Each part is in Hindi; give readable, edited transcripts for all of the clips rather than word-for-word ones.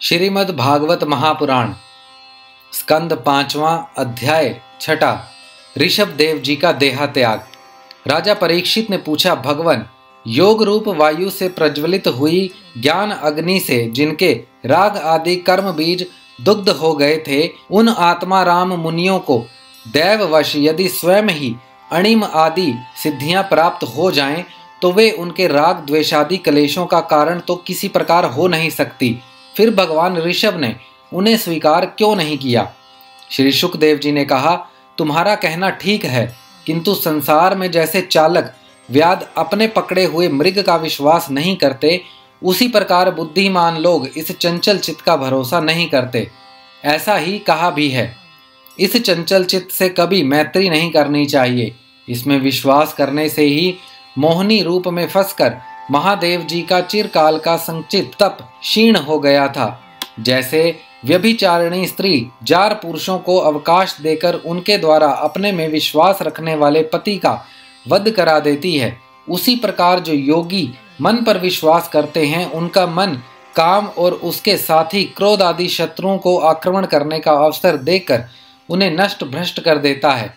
श्रीमद् भागवत महापुराण स्कंद 5वां अध्याय 6 ऋषभ देव जी का देहात्याग। राजा परीक्षित ने पूछा, भगवान, योग रूप वायु से प्रज्वलित हुई ज्ञान अग्नि से जिनके राग आदि कर्म बीज दुग्ध हो गए थे, उन आत्मा राम मुनियों को दैववश यदि स्वयं ही अणिम आदि सिद्धियां प्राप्त हो जाएं, तो वे उनके राग द्वेषादि कलेशों का कारण तो किसी प्रकार हो नहीं सकती। फिर भगवान ऋषभ ने उन्हें स्वीकार क्यों नहीं किया? श्री शुकदेव जी ने कहा, तुम्हारा कहना ठीक है, किंतु संसार में जैसे चालक व्याध अपने पकड़े हुए मृग का विश्वास नहीं करते, उसी प्रकार बुद्धिमान लोग इस चंचल चित्त का भरोसा नहीं करते। ऐसा ही कहा भी है, इस चंचल चित्त से कभी मैत्री नहीं करनी चाहिए। इसमें विश्वास करने से ही मोहिनी रूप में फंसकर महादेव जी का चिरकाल का संचित तप क्षीण हो गया था। जैसे व्यभिचारिणी स्त्री जार पुरुषों को अवकाश देकर उनके द्वारा अपने में विश्वास रखने वाले पति का वध करा देती है, उसी प्रकार जो योगी मन पर विश्वास करते हैं, उनका मन काम और उसके साथी क्रोध आदि शत्रुओं को आक्रमण करने का अवसर देकर उन्हें नष्ट भ्रष्ट कर देता है।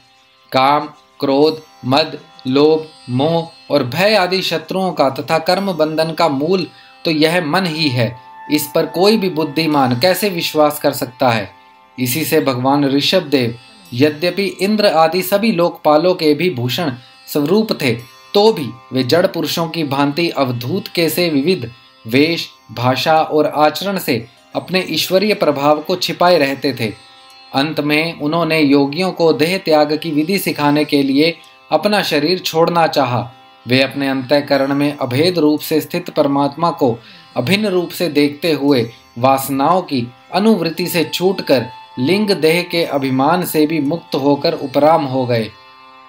काम, क्रोध, मद, लोभ, मोह और भय आदि शत्रुओं का तथा कर्म बंधन का मूल तो यह मन ही है। इस पर कोई भी बुद्धिमान कैसे विश्वास कर सकता है? इसी से भगवान ऋषभ देव यद्यपि इंद्र आदि सभी लोकपालों के भी भूषण स्वरूप थे, तो भी वे जड़ पुरुषों की भांति अवधूत के से विविध वेश, भाषा और आचरण से अपने ईश्वरीय प्रभाव को छिपाए रहते थे। अंत में उन्होंने योगियों को देह त्याग की विधि सिखाने के लिए अपना शरीर छोड़ना चाहा। वे अपने अंतःकरण में अभेद रूप से स्थित परमात्मा को अभिन्न रूप से देखते हुए वासनाओं की अनुवृत्ति से छूटकर लिंग देह के अभिमान से भी मुक्त होकर उपराम हो गए।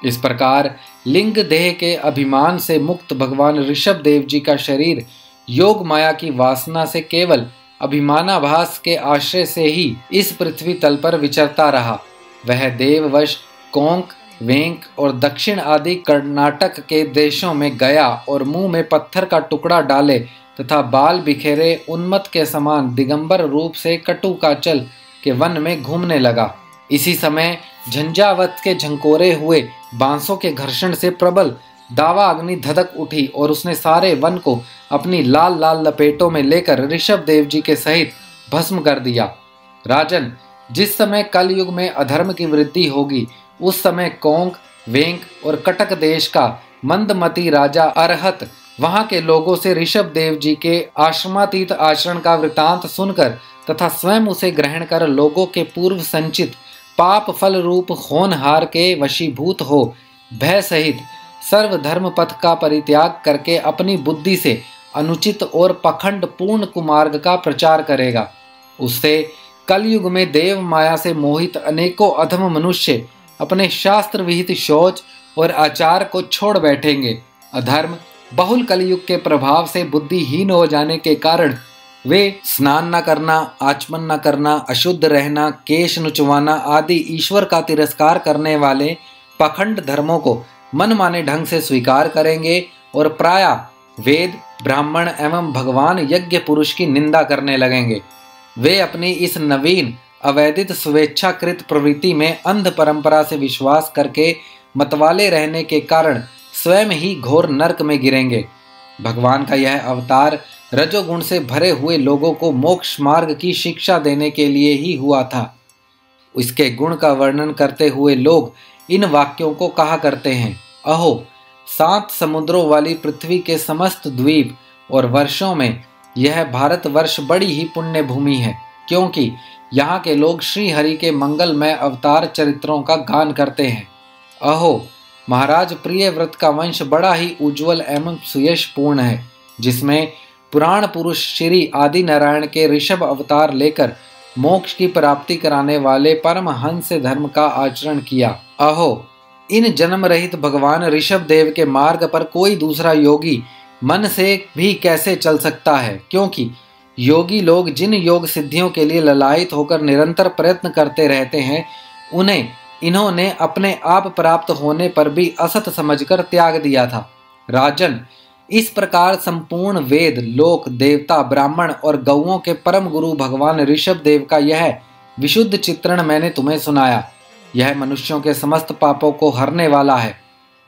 इस प्रकार लिंग देह के अभिमान से मुक्त भगवान ऋषभ देव जी का शरीर योग माया की वासना से केवल अभिमानाभास के आश्रय से ही इस पृथ्वी तल पर विचरता रहा। वह देववश कोंक, वेंक और दक्षिण आदि कर्नाटक के देशों में गया और मुंह में पत्थर का टुकड़ा डाले तथा बाल बिखेरे उन्मत्त के समान दिगंबर रूप से कटुकाचल के वन में घूमने लगा। इसी समय झंझावत के झंकोरे हुए बांसों के घर्षण से प्रबल दावा अग्नि धधक उठी और उसने सारे वन को अपनी लाल लाल लपेटों में लेकर ऋषभ देव जी के सहित भस्म कर दिया। राजन, जिस समय कलयुग में अधर्म की वृद्धि होगी, उस समय कोंक, वेंक और कटक देश का मंदमती राजा अरहत वहां के लोगों से ऋषभ देव जी के आश्रमातीत आचरण का वृतांत सुनकर तथा स्वयं उसे ग्रहण कर लोगों के पूर्व संचित पाप फल रूप होनहार के वशीभूत हो भय सहित सर्वधर्म पथ का परित्याग करके अपनी बुद्धि से अनुचित और पखंड पूर्ण कुमार्ग का प्रचार करेगा। उससे कलयुग में देव माया से मोहित अनेकों अधम मनुष्य अपने शास्त्र विहित शौच और आचार को छोड़ बैठेंगे। अधर्म बहुल कलयुग के प्रभाव से बुद्धिहीन हो जाने के कारण वे स्नान न करना, आचमन न करना, अशुद्ध रहना, केश नुचवाना आदि ईश्वर का तिरस्कार करने वाले पाखंड धर्मों को मनमाने ढंग से स्वीकार करेंगे और प्रायः वेद, ब्राह्मण एवं भगवान यज्ञ पुरुष की निंदा करने लगेंगे। वे अपनी इस नवीन अवैधित स्वेच्छाकृत प्रवृत्ति में अंध परंपरा से विश्वास करके मतवाले रहने के कारण स्वयं ही घोर नरक में गिरेंगे। भगवान का यह अवतार रजोगुण से भरे हुए लोगों को मोक्ष मार्ग की शिक्षा देने के लिए ही हुआ था। इसके गुण का वर्णन करते हुए लोग इन वाक्यों को कहा करते हैं, अहो, 7 समुद्रों वाली पृथ्वी के समस्त द्वीप और वर्षों में यह भारतवर्ष बड़ी ही पुण्य भूमि है, क्योंकि यहाँ के लोग श्री हरि के मंगलमय अवतार चरित्रों का गान करते हैं। अहो, महाराज प्रियव्रत का वंश बड़ा ही उज्जवल एवं सुयशपूर्ण है, जिसमें पुराण पुरुष श्री आदि नारायण के ऋषभ अवतार लेकर मोक्ष की प्राप्ति कराने वाले परमहंस धर्म का आचरण किया। अहो, इन जन्म रहित भगवान ऋषभ देव के मार्ग पर कोई दूसरा योगी मन से भी कैसे चल सकता है? क्योंकि योगी लोग जिन योग सिद्धियों के लिए ललायित होकर निरंतर प्रयत्न करते रहते हैं, उन्हें इन्होंने अपने आप प्राप्त होने पर भी असत समझकर त्याग दिया था। राजन, इस प्रकार संपूर्ण वेद, लोक, देवता, ब्राह्मण और गौओं के परम गुरु भगवान ऋषभ देव का यह विशुद्ध चित्रण मैंने तुम्हें सुनाया। यह मनुष्यों के समस्त पापों को हरने वाला है।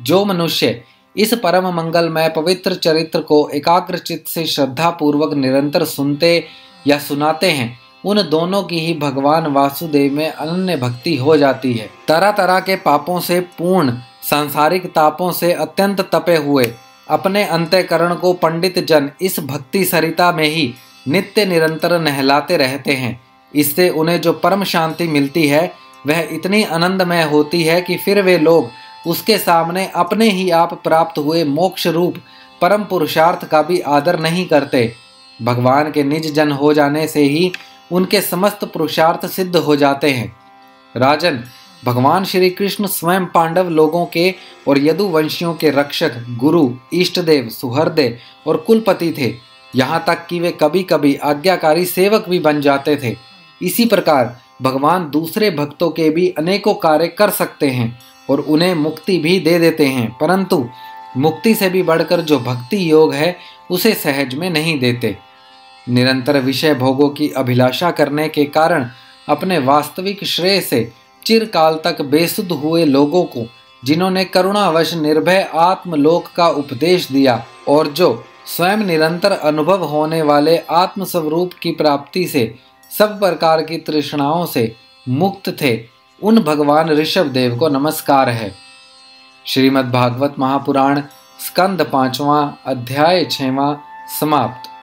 जो मनुष्य इस परम मंगलमय पवित्र चरित्र को एकाग्र चित्त से श्रद्धा पूर्वक निरंतर सुनते या सुनाते हैं, उन दोनों की ही भगवान वासुदेव में अनन्य भक्ति हो जाती है। तरह तरह के पापों से पूर्ण, सांसारिक तापों से अत्यंत तपे हुए अपने अंतःकरण को पंडित जन इस भक्ति सरिता में ही नित्य निरंतर नहलाते रहते हैं। इससे उन्हें जो परम शांति मिलती है वह इतनी आनंदमय होती है कि फिर वे लोग उसके सामने अपने ही आप प्राप्त हुए मोक्ष रूप परम पुरुषार्थ का भी आदर नहीं करते। भगवान के निज जन हो जाने से ही उनके समस्त पुरुषार्थ सिद्ध हो जाते हैं। राजन, भगवान श्री कृष्ण स्वयं पांडव लोगों के और यदुवंशियों के रक्षक, गुरु, इष्टदेव, सुहृदय और कुलपति थे। यहाँ तक कि वे कभी कभी आज्ञाकारी सेवक भी बन जाते थे। इसी प्रकार भगवान दूसरे भक्तों के भी अनेकों कार्य कर सकते हैं और उन्हें मुक्ति भी दे देते हैं, परंतु मुक्ति से भी बढ़कर जो भक्ति योग है उसे सहज में नहीं देते। निरंतर विषय भोगों की अभिलाषा करने के कारण अपने वास्तविक श्रेय से चिरकाल तक बेसुध हुए लोगों को, जिन्होंने करुणावश निर्भय आत्मलोक का उपदेश दिया और जो स्वयं निरंतर अनुभव होने वाले आत्मस्वरूप की प्राप्ति से सब प्रकार की तृष्णाओं से मुक्त थे, उन भगवान ऋषभ देव को नमस्कार है। श्रीमद्भागवत महापुराण स्कंद 5वां अध्याय 6वां समाप्त।